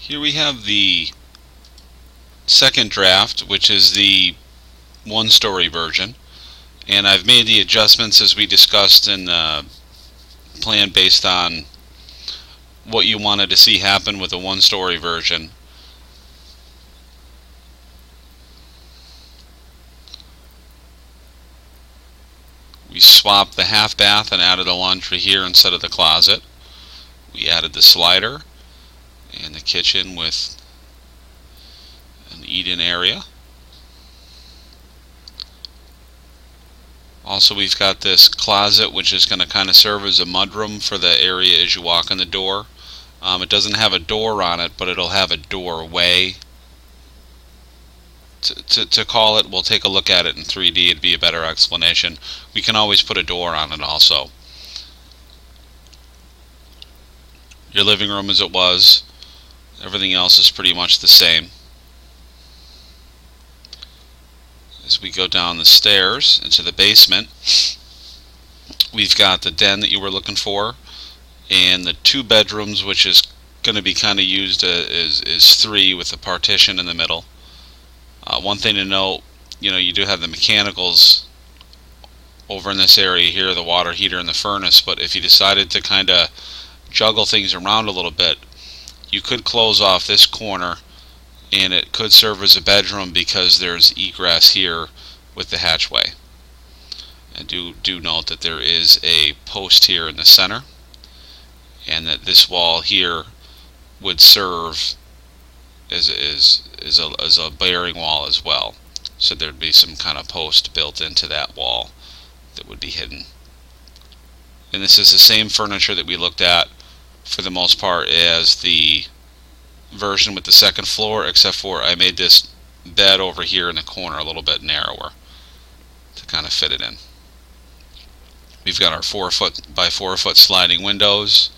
Here we have the second draft, which is the one-story version, and I've made the adjustments as we discussed in the plan based on what you wanted to see happen with a one-story version. We swapped the half bath and added a laundry here instead of the closet. We added the slider and the kitchen with an eat-in area. Also, we've got this closet, which is going to kind of serve as a mudroom for the area as you walk in the door. It doesn't have a door on it, but it'll have a doorway to call it. We'll take a look at it in 3D. It'd be a better explanation. We can always put a door on it also. Your living room as it was. Everything else is pretty much the same. As we go down the stairs into the basement, we've got the den that you were looking for, and the 2 bedrooms, which is going to be kind of used as 3 with the partition in the middle. One thing to note, you do have the mechanicals over in this area here, the water heater and the furnace, but if you decided to kind of juggle things around a little bit, you could close off this corner and it could serve as a bedroom because there's egress here with the hatchway. And do note that there is a post here in the center, and that this wall here would serve as a bearing wall as well. So there'd be some kind of post built into that wall that would be hidden. And this is the same furniture that we looked at for the most part as the version with the second floor, except for I made this bed over here in the corner a little bit narrower to kind of fit it in. We've got our 4 foot by 4 foot sliding windows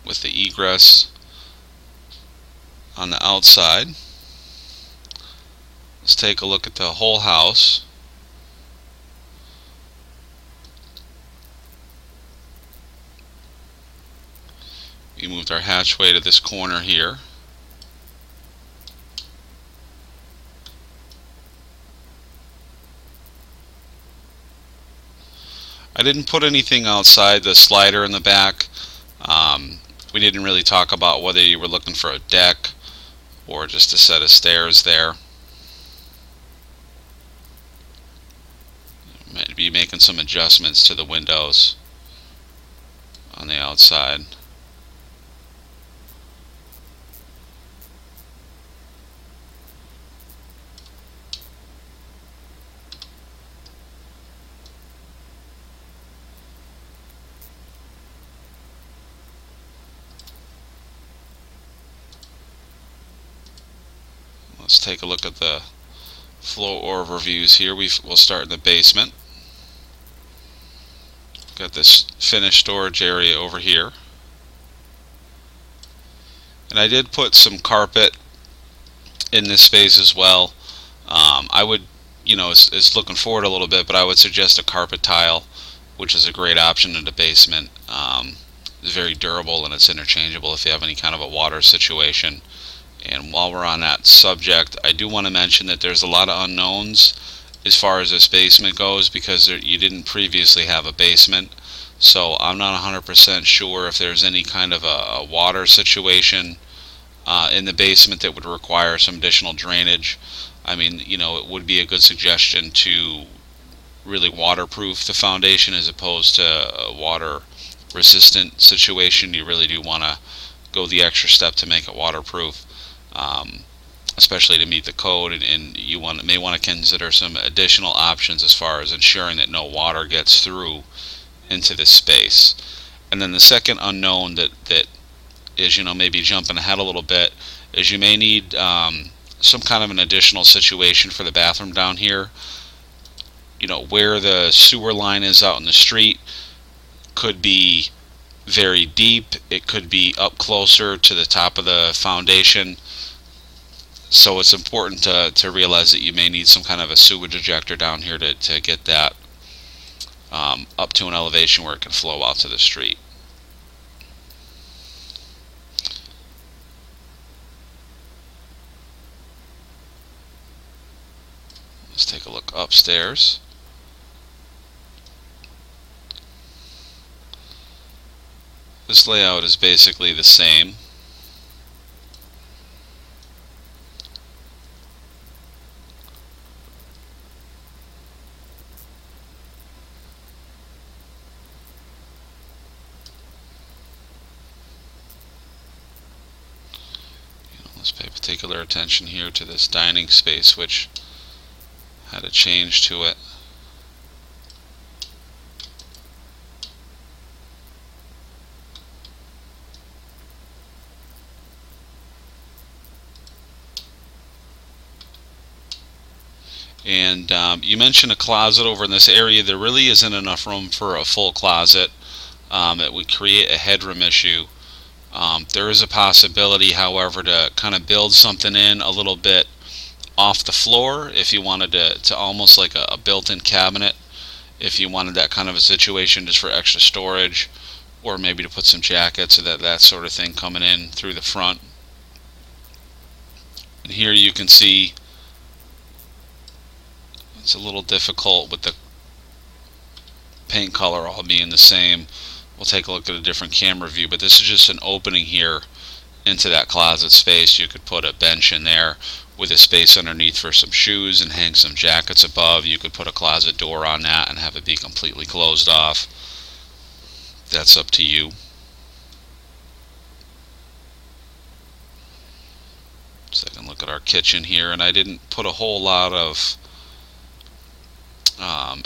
with the egress on the outside. Let's take a look at the whole house. We moved our hatchway to this corner here. I didn't put anything outside the slider in the back. We didn't really talk about whether you were looking for a deck or just a set of stairs there. Might be making some adjustments to the windows on the outside. Let's take a look at the floor overviews here. We'll start in the basement. Got this finished storage area over here. And I did put some carpet in this space as well. I would, it's looking forward a little bit, but I would suggest a carpet tile, which is a great option in the basement. It's very durable and it's interchangeable if you have any kind of a water situation. And while we're on that subject, I do want to mention that there's a lot of unknowns as far as this basement goes because you didn't previously have a basement. So I'm not 100% sure if there's any kind of a water situation in the basement that would require some additional drainage. I mean, it would be a good suggestion to really waterproof the foundation as opposed to a water resistant situation. You really do want to go the extra step to make it waterproof. Especially to meet the code, and you may want to consider some additional options as far as ensuring that no water gets through into this space. And then the second unknown that is, maybe jumping ahead a little bit, is you may need some kind of an additional situation for the bathroom down here. Where the sewer line is out in the street could be very deep. It could be up closer to the top of the foundation. So it's important to realize that you may need some kind of a sewage ejector down here to get that up to an elevation where it can flow out to the street. upstairs. This layout is basically the same. Let's pay particular attention here to this dining space, which had a change to it. And you mentioned a closet over in this area. There really isn't enough room for a full closet. It would create a headroom issue. There is a possibility, however, to kind of build something in a little bit off the floor if you wanted to almost like a built-in cabinet, if you wanted that kind of a situation just for extra storage, or maybe to put some jackets or that sort of thing coming in through the front. And here you can see it's a little difficult with the paint color all being the same. We'll take a look at a different camera view, but this is just an opening here into that closet space. You could put a bench in there with a space underneath for some shoes and hang some jackets above. You could put a closet door on that and have it be completely closed off. That's up to you. Second look at our kitchen here, and I didn't put a whole lot of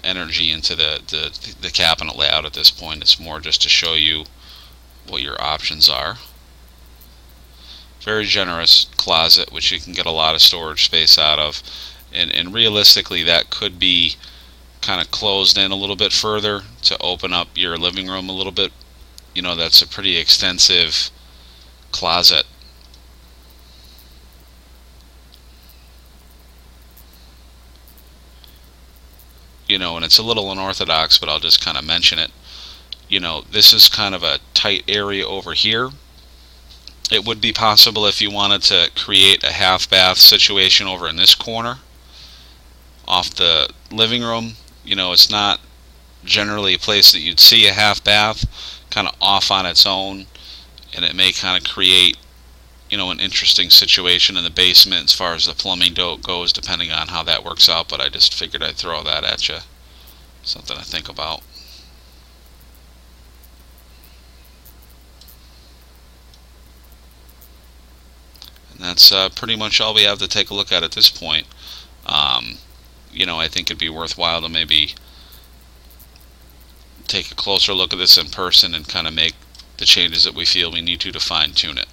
energy into the cabinet layout at this point. It's more just to show you what your options are. Very generous closet, which you can get a lot of storage space out of, and realistically that could be kind of closed in a little bit further to open up your living room a little bit. You know, that's a pretty extensive closet. You know, and it's a little unorthodox, but I'll just kind of mention it. You know, this is kind of a tight area over here. It would be possible if you wanted to create a half bath situation over in this corner off the living room. You know, it's not generally a place that you'd see a half bath, kind of off on its own, and it may kind of create, you know, an interesting situation in the basement as far as the plumbing goes, depending on how that works out. But I just figured I'd throw that at you. Something to think about. And that's pretty much all we have to take a look at this point. You know, I think it'd be worthwhile to maybe take a closer look at this in person and kind of make the changes that we feel we need to fine-tune it.